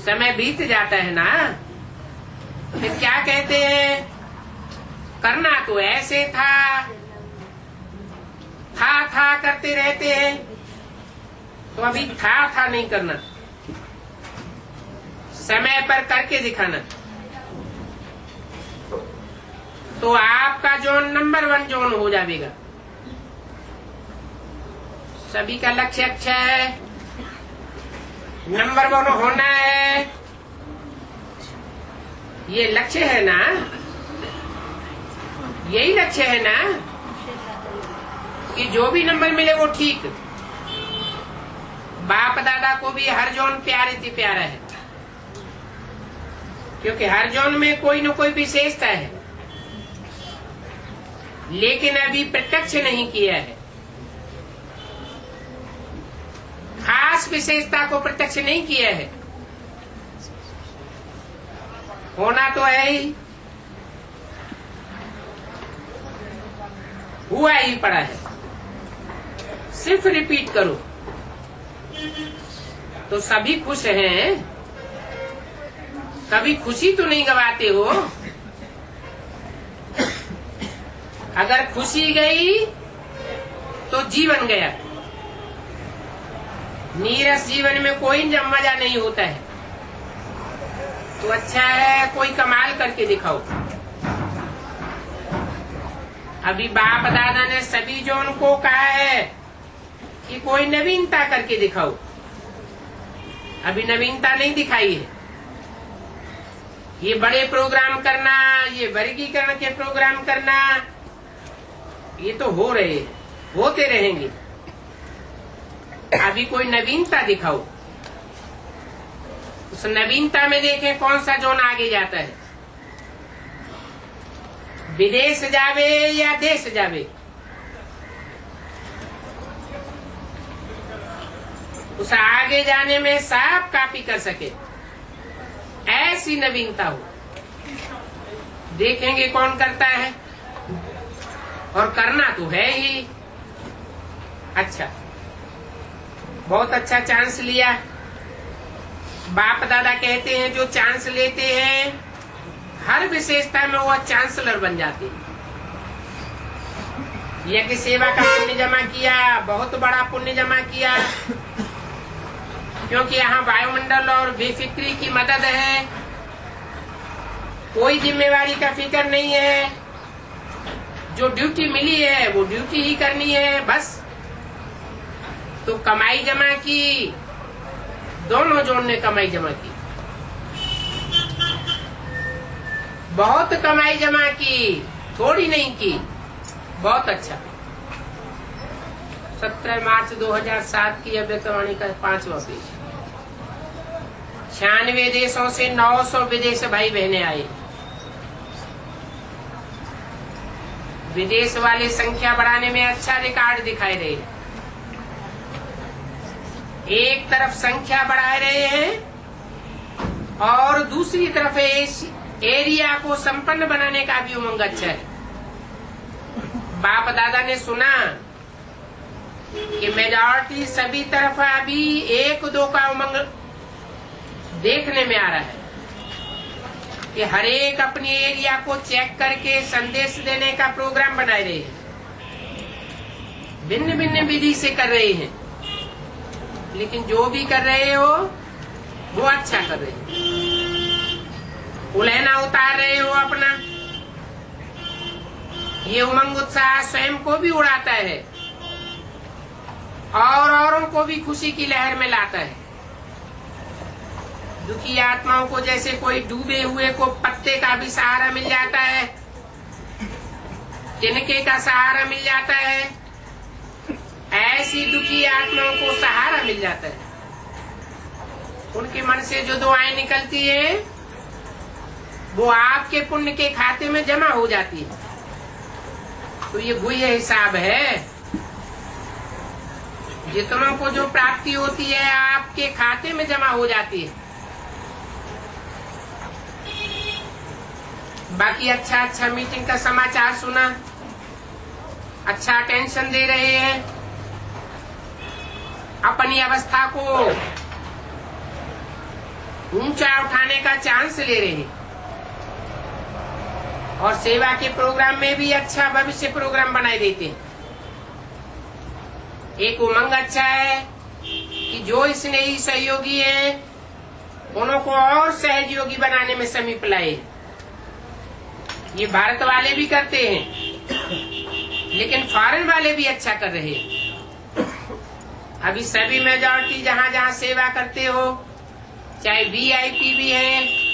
समय बीत जाता है ना, फिर क्या कहते हैं, करना तो ऐसे था करते रहते हैं। तो अभी था नहीं करना, समय पर करके दिखाना। तो आपका जोन नंबर 1 जोन हो जाएगा। सभी का लक्ष्य अच्छा है, नंबर 1 होना है, ये लक्ष्य है ना, यही लक्ष्य है ना, कि जो भी नंबर मिले वो ठीक। बाप दादा को भी हर जोन प्यारे थी प्यारा है, क्योंकि हर जोन में कोई न कोई विशेषता है, लेकिन अभी प्रत्यक्ष नहीं किया है। खास विशेषता को प्रत्यक्ष नहीं किया है। होना तो है ही, हुआ ही पड़ा है, सिर्फ रिपीट करो तो सभी खुश हैं। कभी खुशी तो नहीं गवाते हो। अगर खुशी गई तो जीवन गया। नीरस जीवन में कोई मजा नहीं होता है। तो अच्छा है कोई कमाल करके दिखाओ। अभी बाप दादा ने सभी जोन को कहा है कि कोई नवीनता करके दिखाओ। अभी नवीनता नहीं दिखाई है। ये बड़े प्रोग्राम करना, ये वर्गीकरण के प्रोग्राम करना, ये तो हो रहे हैं, होते रहेंगे। अभी कोई नवीनता दिखाओ। उस नवीनता में देखें कौन सा जोन आगे जाता है। विदेश जावे या देश जावे, उस आगे जाने में सब कॉपी कर सके, ऐसी नवीनता हो। देखेंगे कौन करता है, और करना तो है ही। अच्छा, बहुत अच्छा चांस लिया। बाप दादा कहते हैं जो चांस लेते हैं हर विशेषता में वो चांसलर बन जाते हैं। यज्ञ सेवा का पुण्य जमा किया, बहुत बड़ा पुण्य जमा किया, क्योंकि यहाँ वायुमंडल और बेफिक्री की मदद है। कोई जिम्मेवारी का फिक्र नहीं है। जो ड्यूटी मिली है वो ड्यूटी ही करनी है बस। तो कमाई जमा की, दोनों जोन ने कमाई जमा की, बहुत कमाई जमा की, थोड़ी नहीं की। बहुत अच्छा। 17 मार्च 2007 की अव्यक्तवाणी का 5वां पेज। 96 देशों से 900 विदेश भाई बहने आए। विदेश वाले संख्या बढ़ाने में अच्छा रिकॉर्ड दिखाई रहे हैं। एक तरफ संख्या बढ़ा रहे हैं और दूसरी तरफ एरिया को संपन्न बनाने का भी उमंग अच्छा है। बाप दादा ने सुना कि मेजॉरिटी सभी तरफ अभी 1-2 का उमंग देखने में आ रहा है कि हर एक अपने एरिया को चेक करके संदेश देने का प्रोग्राम बना रहे हैं। भिन्न भिन्न विधि से कर रहे हैं, लेकिन जो भी कर रहे हो वो अच्छा कर रहे हो। उलहना उतार रहे हो अपना। ये उमंग उत्साह स्वयं को भी उड़ाता है और औरों को भी खुशी की लहर में लाता है। दुखी आत्माओं को जैसे कोई डूबे हुए को पत्ते का भी सहारा मिल जाता है, तिनके का सहारा मिल जाता है, ऐसी दुखी आत्माओं को सहारा मिल जाता है। उनके मन से जो दुआएं निकलती है वो आपके पुण्य के खाते में जमा हो जाती है। तो ये गुह्य हिसाब है। जितनों को जो प्राप्ति होती है आपके खाते में जमा हो जाती है। बाकी अच्छा मीटिंग का समाचार सुना, अच्छा अटेंशन दे रहे हैं, अपनी अवस्था को ऊंचा उठाने का चांस ले रहे हैं, और सेवा के प्रोग्राम में भी अच्छा भविष्य प्रोग्राम बनाए देते हैं। एक उमंग अच्छा है कि जो स्नेही सहयोगी है उनको को और सहयोगी बनाने में समीप लाए। ये भारत वाले भी करते हैं, लेकिन फॉरेन वाले भी अच्छा कर रहे हैं। अभी सभी मेजॉरिटी जहाँ जहाँ सेवा करते हो, चाहे वीआईपी भी है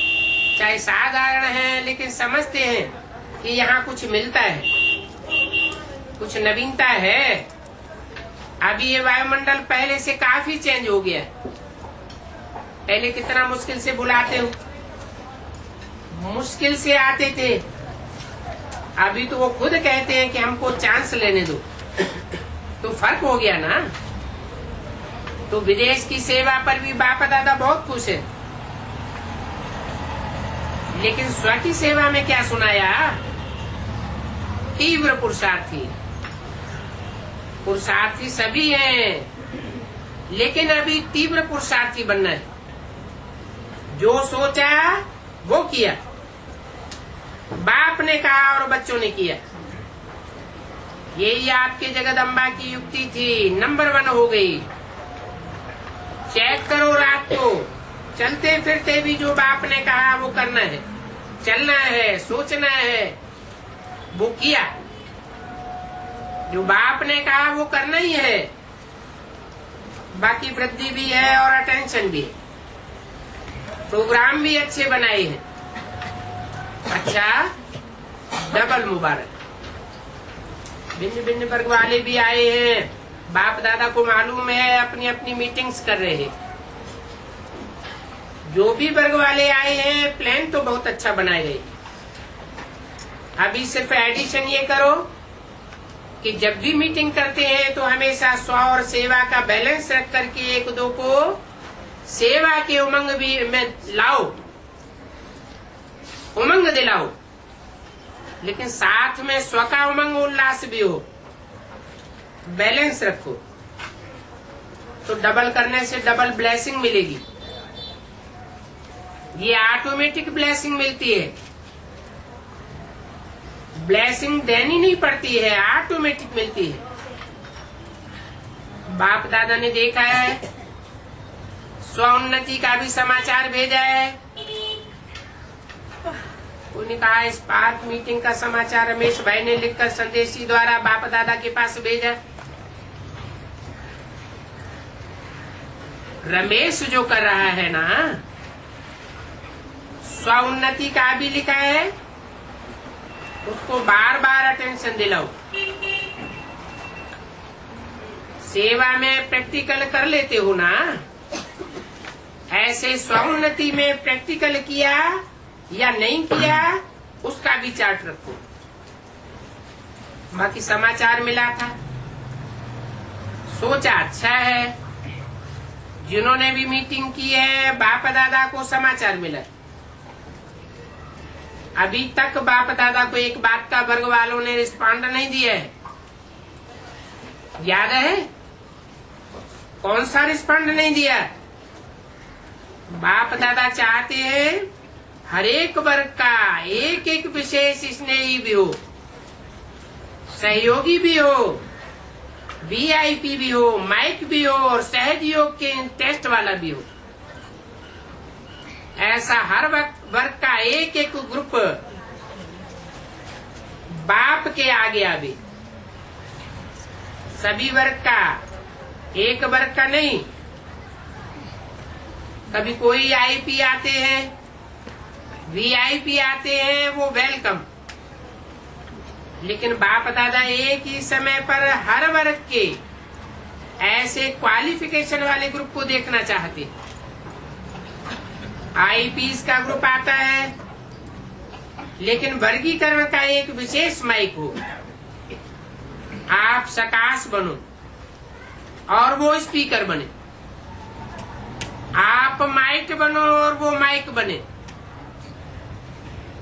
चाहे साधारण है, लेकिन समझते हैं कि यहाँ कुछ मिलता है, कुछ नवीनता है। अभी ये वायुमंडल पहले से काफी चेंज हो गया। पहले कितना मुश्किल से बुलाते हो, मुश्किल से आते थे। अभी तो वो खुद कहते हैं कि हमको चांस लेने दो। तो फर्क हो गया ना। तो विदेश की सेवा पर भी बाप दादा बहुत खुश है, लेकिन स्व की सेवा में क्या सुनाया? तीव्र पुरुषार्थी। पुरुषार्थी सभी हैं, लेकिन अभी तीव्र पुरुषार्थी बनना है। जो सोचा वो किया, बाप ने कहा और बच्चों ने किया। यही आपके जगदम्बा की युक्ति थी। नंबर 1 हो गई। चेक करो रात को, चलते फिरते भी जो बाप ने कहा वो करना है, चलना है, सोचना है, वो किया। जो बाप ने कहा वो करना ही है। बाकी वृद्धि भी है और अटेंशन भी है। प्रोग्राम भी अच्छे बनाए हैं। अच्छा, डबल मुबारक। भिन्न भिन्न वर्ग वाले भी आए हैं। बाप दादा को मालूम है, अपनी अपनी मीटिंग्स कर रहे हैं। जो भी वर्ग वाले आए हैं, प्लान तो बहुत अच्छा बनाए गए। अभी सिर्फ एडिशन ये करो कि जब भी मीटिंग करते हैं तो हमेशा स्व और सेवा का बैलेंस रख करके एक दो को सेवा के उमंग भी में लाओ, उमंग दिलाओ, लेकिन साथ में स्व का उमंग उल्लास भी हो। बैलेंस रखो तो डबल करने से डबल ब्लेसिंग मिलेगी। ये ऑटोमेटिक ब्लेसिंग मिलती है। ब्लेसिंग देनी नहीं पड़ती है, ऑटोमेटिक मिलती है। बाप दादा ने देखा है, स्वोन्नति का भी समाचार भेजा है। उन्होंने कहा स्पार्क मीटिंग का समाचार रमेश भाई ने लिखकर संदेशी द्वारा बाप दादा के पास भेजा। रमेश जो कर रहा है ना, स्वोन्नति का भी लिखा है, उसको बार बार अटेंशन दिलाओ। सेवा में प्रैक्टिकल कर लेते हो ना, ऐसे स्वोन्नति में प्रैक्टिकल किया या नहीं किया उसका भी चार्ट रखो। बाकी समाचार मिला था, सोचा अच्छा है। जिन्होंने भी मीटिंग की है, बाप दादा को समाचार मिला। अभी तक बाप दादा को एक बात का वर्ग वालों ने रिस्पॉन्ड नहीं दिया है। याद है कौन सा रिस्पॉन्ड नहीं दिया? बाप दादा चाहते हैं हर एक वर्ग का एक एक विशेष स्नेही भी हो, सहयोगी भी हो, वीआईपी भी हो, माइक भी हो और सहयोग के टेस्ट वाला भी हो। ऐसा हर वर्ग का एक एक ग्रुप बाप के आगे आवे। सभी वर्ग का, एक वर्ग का नहीं। कभी कोई आईपी आते हैं, वीआईपी आते हैं, वो वेलकम। लेकिन बाप दादा एक ही समय पर हर वर्ग के ऐसे क्वालिफिकेशन वाले ग्रुप को देखना चाहते। आईपीएस का ग्रुप आता है, लेकिन वर्गीकरण का एक विशेष माइक हो। आप सकाश बनो और वो स्पीकर बने, आप माइक बनो और वो माइक बने।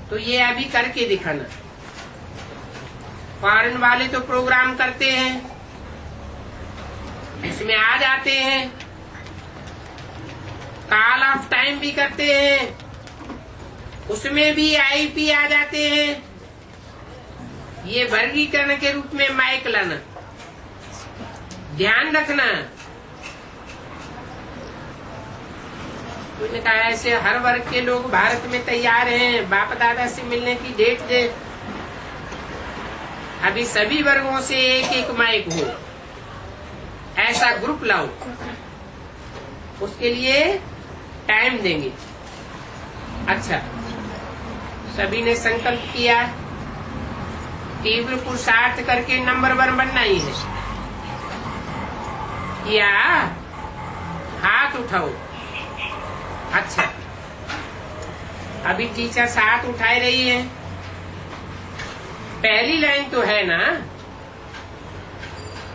तो ये अभी करके दिखाना। फॉरेन वाले तो प्रोग्राम करते हैं, इसमें आ जाते हैं, कॉल ऑफ टाइम भी करते हैं, उसमें भी आईपी आ जाते हैं। ये वर्गीकरण के रूप में माइक लाना, ध्यान रखना। उन्होंने कहा ऐसे हर वर्ग के लोग भारत में तैयार हैं, बाप दादा से मिलने की डेट दे। अभी सभी वर्गों से एक एक माइक हो, ऐसा ग्रुप लाओ। उसके लिए टाइम देंगे। अच्छा, सभी ने संकल्प किया, तीव्र पुरुषार्थ करके नंबर 1 बनना ही है। या हाथ उठाओ। अच्छा, अभी टीचर हाथ उठाए रही है। पहली लाइन तो है ना?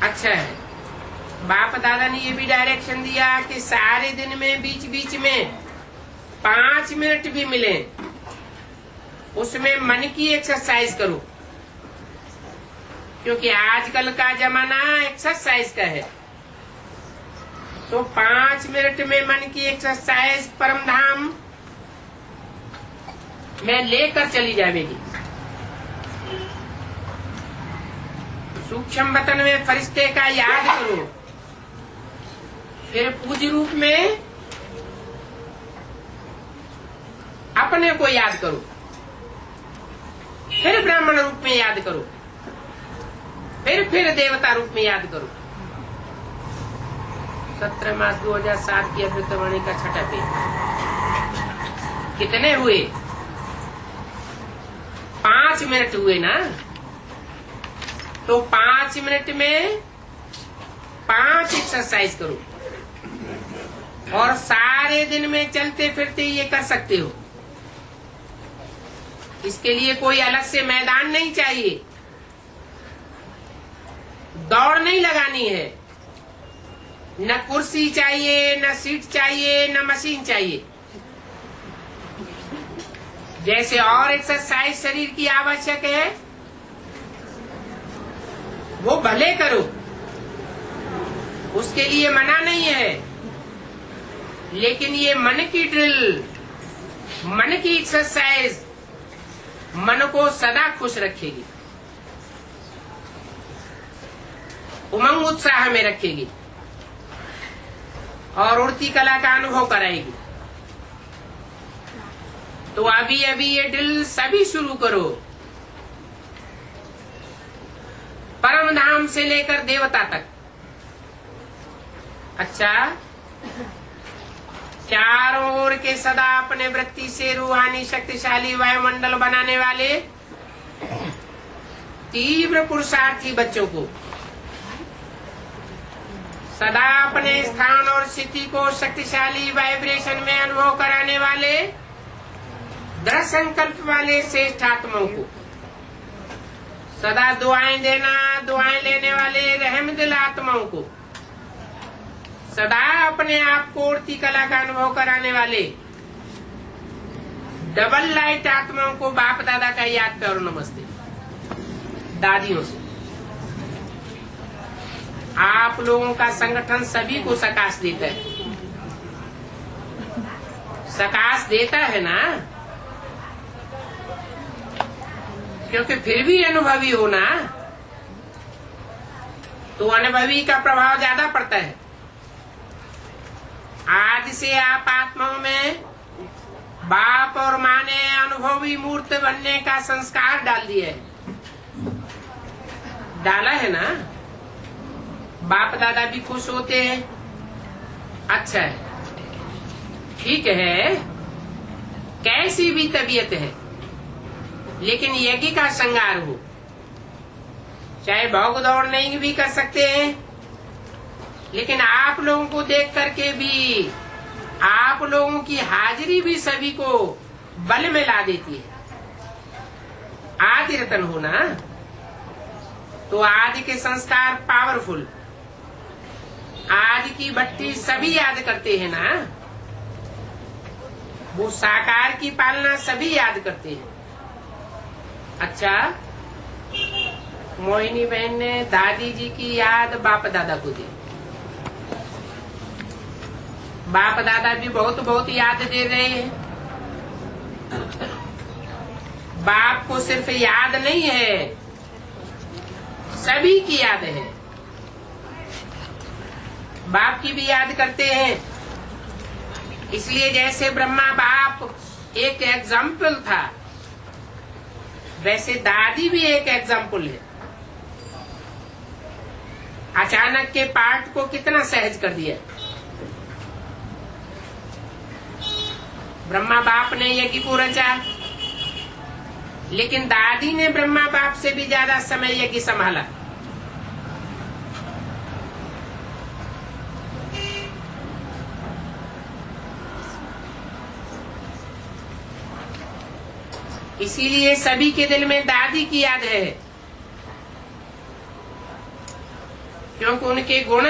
अच्छा है। बाप दादा ने ये भी डायरेक्शन दिया कि सारे दिन में बीच बीच में 5 मिनट भी मिले, उसमें मन की एक्सरसाइज करो, क्योंकि आजकल का जमाना एक्सरसाइज का है। तो 5 मिनट में मन की एक्सरसाइज परम धाम में लेकर चली जाएगी। सूक्ष्म वतन में फरिश्ते का याद करो, फिर पूज्य रूप में अपने को याद करो, फिर ब्राह्मण रूप में याद करो, फिर देवता रूप में याद करो। 17 मार्च 2007 की अमृतवाणी का 6ठा पेज। कितने हुए? 5 मिनट हुए ना? तो 5 मिनट में 5 एक्सरसाइज करो, और सारे दिन में चलते फिरते ये कर सकते हो। इसके लिए कोई अलग से मैदान नहीं चाहिए, दौड़ नहीं लगानी है, न कुर्सी चाहिए, न सीट चाहिए, न मशीन चाहिए। जैसे और एक्सरसाइज शरीर की आवश्यक है, वो भले करो, उसके लिए मना नहीं है। लेकिन ये मन की ड्रिल, मन की एक्सरसाइज मन को सदा खुश रखेगी, उमंग उत्साह में रखेगी और उड़ती कला का अनुभव कराएगी। तो अभी अभी ये ड्रिल सभी शुरू करो, परम धाम से लेकर देवता तक। अच्छा, चारों ओर के सदा अपने वृत्ति से रूहानी शक्तिशाली वायुमंडल बनाने वाले तीव्र पुरुषार्थी बच्चों को सदा अपने स्थान और स्थिति को शक्तिशाली वाइब्रेशन में अनुभव कराने वाले दृढ़ संकल्प वाले श्रेष्ठ आत्माओं को सदा दुआएं देना, दुआएं लेने वाले रहम दिल आत्माओं को सदा अपने आप को उड़ती कला का अनुभव कराने वाले डबल लाइट आत्माओं को बाप दादा का याद करो। नमस्ते दादियों से। आप लोगों का संगठन सभी को सकाश देता है, सकाश देता है ना, क्योंकि फिर भी अनुभवी हो ना, तो अनुभवी का प्रभाव ज्यादा पड़ता है। आज से आप आत्माओं में बाप और माँ ने अनुभवी मूर्त बनने का संस्कार डाल दिया है, डाला है ना। बाप दादा भी खुश होते हैं। अच्छा है, ठीक है, कैसी भी तबीयत है, लेकिन यज्ञ का श्रृंगार हो। चाहे भाग दौड़ नहीं भी कर सकते हैं, लेकिन आप लोगों को देख करके भी आप लोगों की हाजिरी भी सभी को बल में ला देती है। आदि रतन हो ना, तो आदि के संस्कार पावरफुल, आदि की भट्टी सभी याद करते हैं ना, वो साकार की पालना सभी याद करते हैं। अच्छा, मोहिनी बहन ने दादी जी की याद बाप दादा को दी। बाप दादा भी बहुत बहुत याद दे रहे हैं। बाप को सिर्फ याद नहीं है, सभी की याद है। बाप की भी याद करते हैं। इसलिए जैसे ब्रह्मा बाप एक एग्जाम्पल था, वैसे दादी भी एक एग्जाम्पल है। अचानक के पाठ को कितना सहज कर दिया। ब्रह्मा बाप ने यज्ञ को रचा, लेकिन दादी ने ब्रह्मा बाप से भी ज्यादा समय यज्ञ संभाला। इसीलिए सभी के दिल में दादी की याद है, क्योंकि उनके गुण,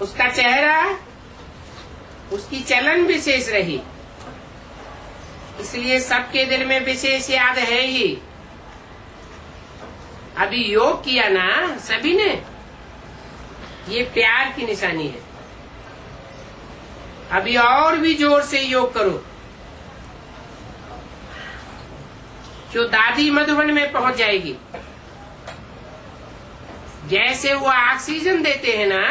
उसका चेहरा, उसकी चलन विशेष रही, इसलिए सबके दिल में विशेष याद है ही। अभी योग किया ना सभी ने, ये प्यार की निशानी है। अभी और भी जोर से योग करो, जो दादी मधुबन में पहुंच जाएगी। जैसे वो ऑक्सीजन देते हैं ना,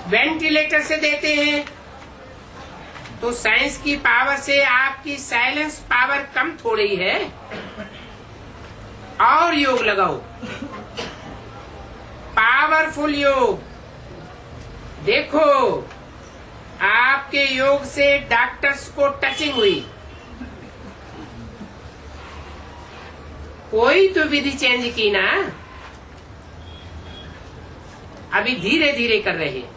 वेंटिलेटर से देते हैं, तो साइंस की पावर से आपकी साइलेंस पावर कम थोड़ी है। और योग लगाओ, पावरफुल योग। देखो, आपके योग से डॉक्टर्स को टचिंग हुई। कोई तो विधि चेंज की ना, अभी धीरे धीरे कर रहे हैं।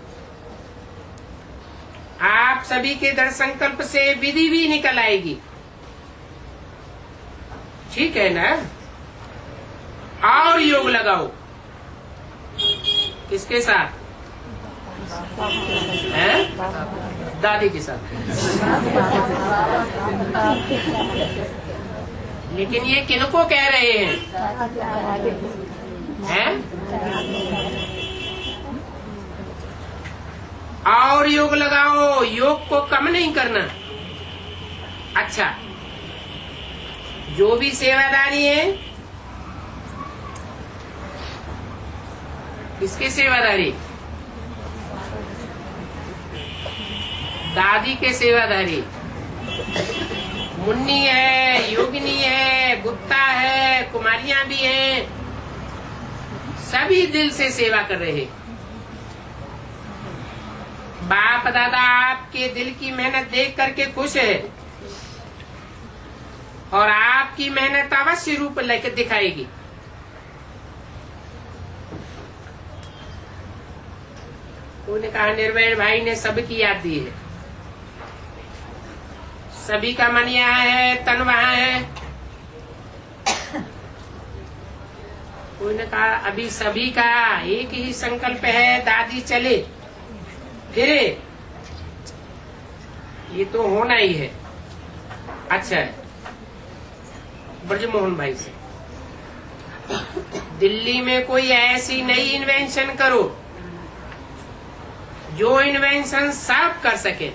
आप सभी के दृढ़ संकल्प से विधि भी निकल आएगी, ठीक है ना। और योग लगाओ, किसके साथ है? दादी के साथ। लेकिन ये किनको कह रहे हैं? और योग लगाओ, योग को कम नहीं करना। अच्छा, जो भी सेवादारी है, किसके सेवादारी? दादी के सेवादारी। मुन्नी है, योगिनी है, गुप्ता है, कुमारियां भी हैं, सभी दिल से सेवा कर रहे हैं। बाप दादा आपके दिल की मेहनत देख करके खुश है, और आपकी मेहनत अवश्य रूप लेकर दिखाएगी। उन्होंने कहा निर्वैर भाई ने सबकी याद दी है, सभी का मन यहाँ है, तन वहाँ है। उन्होंने कहा अभी सभी का एक ही संकल्प है, दादी चले फिरे, ये तो होना ही है। अच्छा है, ब्रजमोहन भाई से दिल्ली में कोई ऐसी नई इन्वेंशन करो जो इन्वेंशन सब कर सके,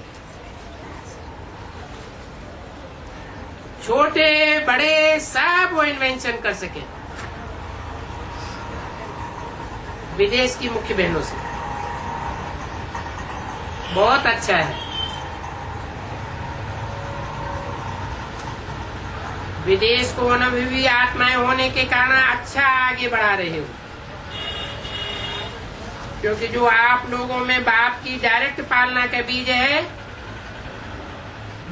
छोटे बड़े सब वो इन्वेंशन कर सके। विदेश की मुख्य बहनों से बहुत अच्छा है। विदेश को अनुभवी आत्माएं होने के कारण अच्छा आगे बढ़ा रहे हो, क्योंकि जो आप लोगों में बाप की डायरेक्ट पालना का बीज है,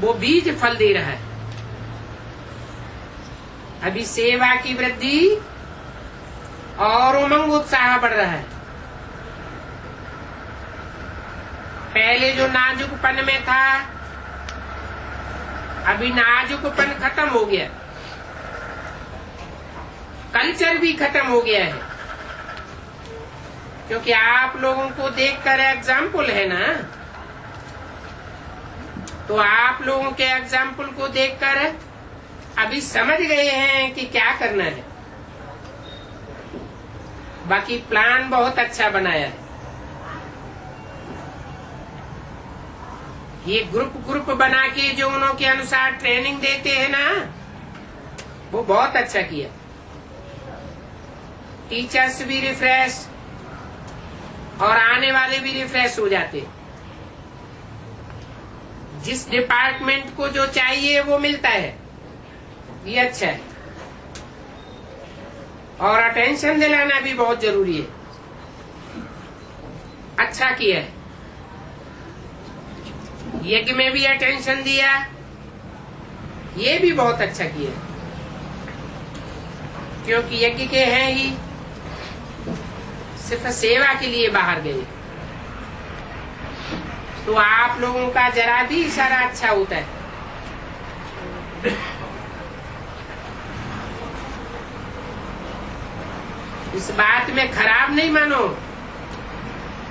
वो बीज फल दे रहा है। अभी सेवा की वृद्धि और उमंग उत्साह बढ़ रहा है। पहले जो नाजुकपन में था, अभी नाजुकपन खत्म खत्म हो गया, कल्चर भी खत्म हो गया है। क्योंकि आप लोगों को देखकर एग्जाम्पल है ना, तो आप लोगों के एग्जाम्पल को देखकर अभी समझ गए हैं कि क्या करना है। बाकी प्लान बहुत अच्छा बनाया है। ये ग्रुप बना के जो उनके अनुसार ट्रेनिंग देते हैं ना, वो बहुत अच्छा किया। टीचर्स भी रिफ्रेश और आने वाले भी रिफ्रेश हो जाते। जिस डिपार्टमेंट को जो चाहिए वो मिलता है, ये अच्छा है। और अटेंशन दिलाना भी बहुत जरूरी है। अच्छा किया है। यज्ञ में भी अटेंशन दिया, ये भी बहुत अच्छा किया है। क्योंकि यज्ञ के हैं ही सिर्फ सेवा के लिए बाहर गए, तो आप लोगों का जरा भी इशारा अच्छा होता है। इस बात में खराब नहीं मानो,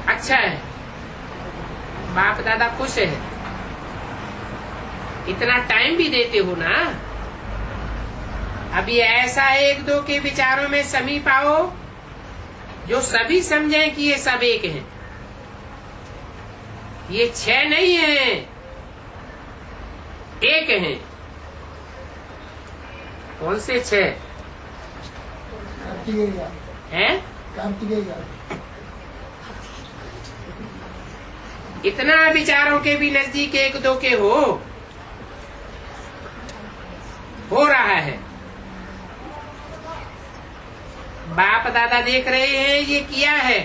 अच्छा है। बाप दादा खुश है, इतना टाइम भी देते हो ना। अभी ऐसा एक दो के विचारों में समीप आओ जो सभी समझें कि ये सब एक हैं। ये 6 नहीं है, एक हैं। कौन से 6 हैं? इतना विचारों के भी नजदीक एक दो के हो रहा है। बाप दादा देख रहे हैं ये किया है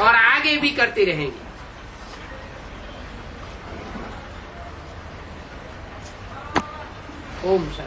और आगे भी करते रहेंगे। ओम शांति।